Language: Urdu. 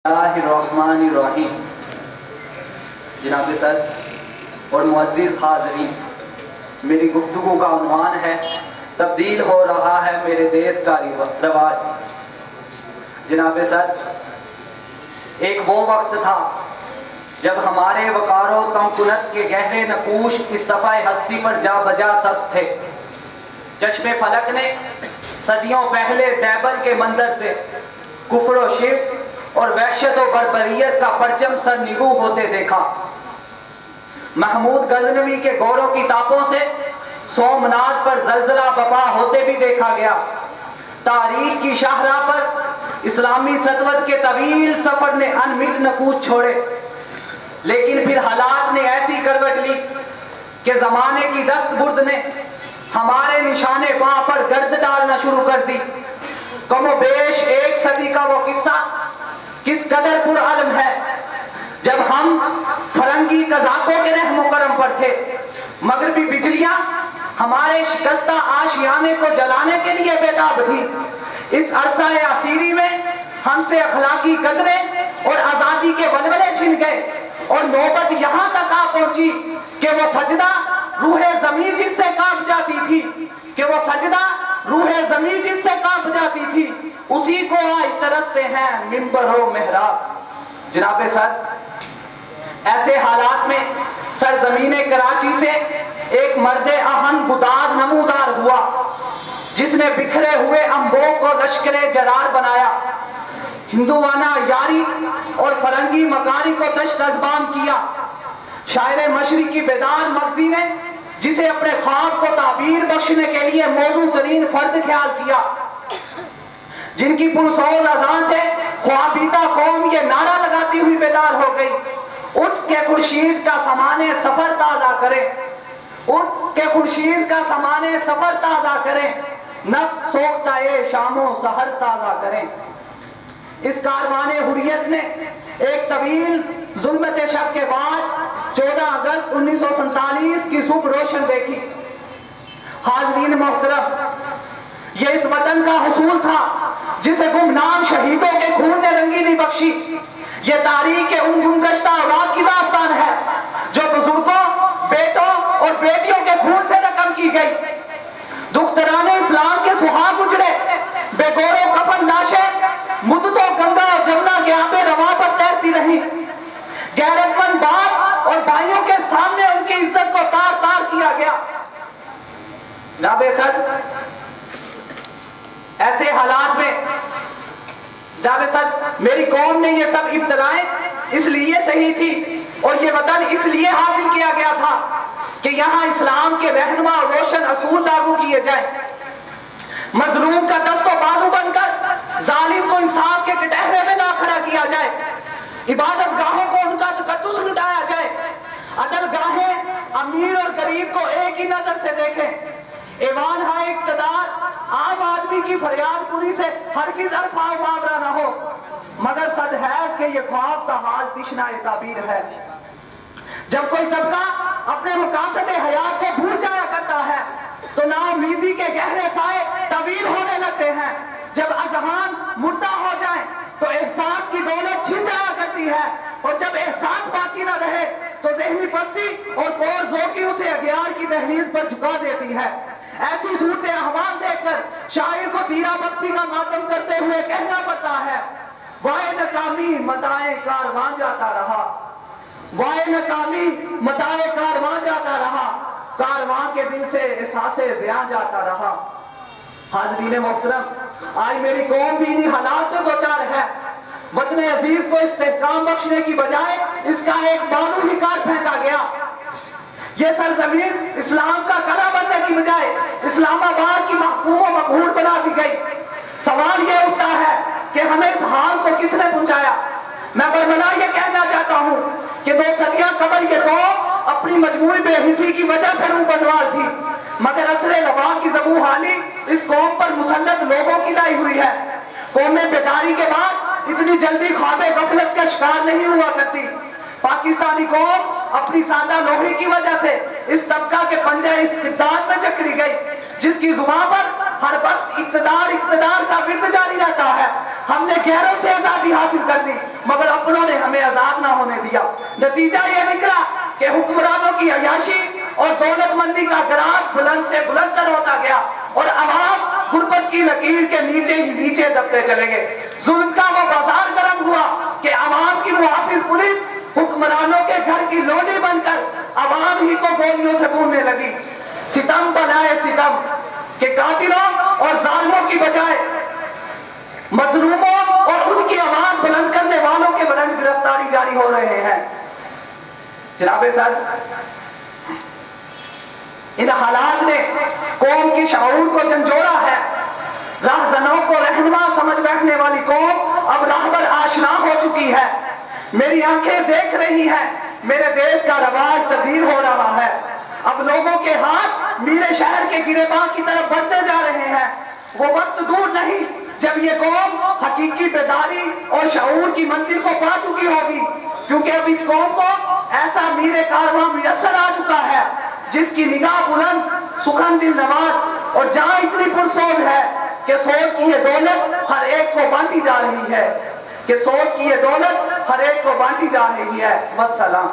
اللہ الرحمن الرحیم۔ جناب صدر اور معزز حاضرین، میری گفتگو کا عنوان ہے تبدیل ہو رہا ہے میرے دیس کا رواج۔ جناب صدر، ایک وہ وقت تھا جب ہمارے وقار و تمکنت کے گہرے نقوش اس صفحہ ہستی پر جا بجا سب تھے۔ چشم فلک نے صدیوں پہلے دیبل کے منظر سے کفر و شرک اور وحشت و بربریت کا پرچم سر نگو ہوتے دیکھا۔ محمود غزنوی کے گوروں کی تاپوں سے سومنات پر زلزلہ بپا ہوتے بھی دیکھا گیا۔ تاریخ کی شاہراہ پر اسلامی سطوت کے طویل سفر نے انمٹ نقوش چھوڑے، لیکن پھر حالات نے ایسی کروٹ لی کہ زمانے کی دست برد نے ہمارے نشانے پاں پر گرد ڈالنا شروع کر دی۔ کم و بیش ایک صدی کا وہ قصہ کس قدر پرعلم ہے جب ہم فرنگی قذاقوں کے رحم و کرم پر تھے، مغربی بجلیاں ہمارے شکستہ آشیانے کو جلانے کے لیے بیتاب تھی۔ اس عرصہ اسیری میں ہم سے اخلاقی قدریں اور آزادی کے ولولے چھن گئے، اور نوبت یہاں تک آ پہنچی کہ وہ سجدہ روح زمین جس سے کانپ جاتی تھی اسی کو آج ترستے ہیں منبر و محراب۔ جناب صدر، ایسے حالات میں سرزمین کراچی سے ایک مرد آہن گداز نمودار ہوا جس نے بکھرے ہوئے انبوں کو لشکر جرار بنایا، ہندوانہ یاری اور فرنگی مکاری کو دشت ازبام کیا۔ شاعر مشرقی بیدار مغزی نے جسے اپنے خواب کو تعبیر بخشنے کے لیے موزوں ترین فرد خیال کیا، جن کی پرسوز اذان سے خوابیدہ قوم یہ نعرہ لگاتی ہوئی بیدار ہو گئی، اٹھ کے خورشید کا سامان سفر تازہ کریں، اٹھ کے خورشید کا سامان سفر تازہ کریں، نفس سوختہ شام و سحر تازہ کریں۔ اس کاروان حریت نے ایک طویل ظلمت شب کے بعد 14 اگست 1947 کی صبح روشن دیکھی۔ حاضرین محترم، یہ اس وطن کا حصول تھا جسے گمنام شہیدوں کے خون نے رنگینی بخشی۔ یہ تاریخ کے ان گمگشتہ اولاد کی داستان ہے جو بزرگوں، بیٹوں اور بیٹیوں کے خون سے رقم کی گئی۔ دختران اسلام کے سہاگ اجڑے، بے گور و کفن لاشیں مدتوں گنگا اور جمنا کے آب رواں پر تیرتی رہی۔ غیرت مند باپ اور بھائیوں کے سامنے ان کی عزت کو تار تار کیا گیا۔ جناب صدر، ایسے حالات میں جناب صدر میری قوم نے یہ سب ابتلائیں اس لیے صحیح تھی اور یہ وطن اس لیے حاصل کیا گیا تھا کہ یہاں اسلام کے رہنما اور روشن اصول لاگو کیے جائیں، مظلوم کا دست و بازو بن کر ظالم کو انصاف کے کٹہرے میں لا کھڑا کیا جائے، عبادت گاہوں کو ان کا تقدس لٹایا جائے، عدل گاہیں امیر اور غریب کو ایک ہی نظر سے دیکھیں، ایوان ہائے اقتدار عام آدمی کی فریاد پوری سے ہرگز الفاظ معاورہ نہ ہو، مگر صد ہے کہ یہ خواب کا حال تشنہ تعبیر ہے۔ جب کوئی طبقہ اپنے مقاصد حیات کو بھول جایا کرتا ہے تو نا امیدی کے گہرے سائے طویل ہونے لگتے ہیں۔ جب اذہان مردہ ہو جائیں تو احساس کی دولت چھن جایا کرتی ہے، اور جب احساس باقی نہ رہے تو ذہنی پستی اور کور ذوقی اسے اغیار کی دہلیز پر جھکا دیتی ہے۔ ایسی صورت احوال دیکھ کر شاعر کو تیرا بختی کا ماتم کرتے ہوئے کہنا پڑتا ہے، وائے ناکامی متاع کارواں جاتا رہا، وائے ناکامی متاع کارواں جاتا رہا، کارواں کے دل سے احساس زیاں جاتا رہا۔ حاضرین محترم، آج میری قوم بھی انہی حالات سے دوچار ہے۔ وطن عزیز کو استحکام بخشنے کی بجائے اس کا ایک بازو ہی کاٹ پھینکا گیا۔ یہ سرزمین اسلام کا قلعہ بننے کی بجائے اسلام آباد کی محکوم و مقہور بنا دی گئی۔ سوال یہ اٹھتا ہے کہ ہمیں اس حال کو کس نے پہنچایا؟ میں برملا یہ کہنا چاہتا ہوں کہ 2 صدیاں قبل یہ قوم اپنی مجموعی بے حسی کی وجہ سے روح بدوار تھی، مگر عصر وبا کی زبوں حالی اس قوم پر مسلط لوگوں کی لائی ہوئی ہے۔ قوم بیداری کے بعد اتنی جلدی خواب غفلت کا شکار نہیں ہوا کرتی۔ پاکستانی قوم اپنی سادہ لوہی کی وجہ سے اس طبقہ کے پنجہ استبداد میں جکڑی گئی، جس کی زبان پر ہر وقت اقتدار کا ورد جاری رہتا ہے۔ ہم نے غیروں سے آزادی حاصل کر لی مگر اپنوں نے ہمیں آزاد نہ ہونے دیا۔ نتیجہ یہ نکلا کہ حکمرانوں کی عیاشی اور دولت مندی کا گراف بلند سے بلند تر ہوتا گیا اور عوام غربت کی لکیر کے نیچے ہی نیچے دبتے چلے گئے۔ ظلم کا وہ بازار گرم ہوا کہ عوام کی محافظ پولیس حکمرانوں کے گھر کی لونڈی بن کر عوام ہی کو گولیوں سے بھوننے لگی۔ ستم بنائے ستم کہ قاتلوں اور ظالموں کی بجائے مظلوموں اور ان کی آواز بلند کرنے والوں کے بلند گرفتاری جاری ہو رہے ہیں۔ جناب صاحب، ان حالات نے قوم کی شعور کو جھنجھوڑا ہے۔ راہزنوں کو رہنما سمجھ بیٹھنے والی قوم اب راہبر آشنا ہو چکی ہے۔ میری آنکھیں دیکھ رہی ہیں میرے دیش کا رواج تبدیل ہو رہا ہے۔ اب لوگوں کے ہاتھ میرے شہر کے گریباں کی طرف بڑھتے جا رہے ہیں۔ وہ وقت دور نہیں جب یہ قوم حقیقی بیداری اور شعور کی منزل کو پا چکی ہوگی، کیونکہ اب اس قوم کو ایسا میر کارواں میسر آ چکا ہے جس کی نگاہ بلند، سخن دل نواز اور جہاں اتنی پرسوز ہے کہ سوچ کی یہ دولت ہر ایک کو بانٹی جا رہی ہے، کہ سوچ کی یہ دولت ہر ایک کو بانٹی جا رہی ہے۔ والسلام۔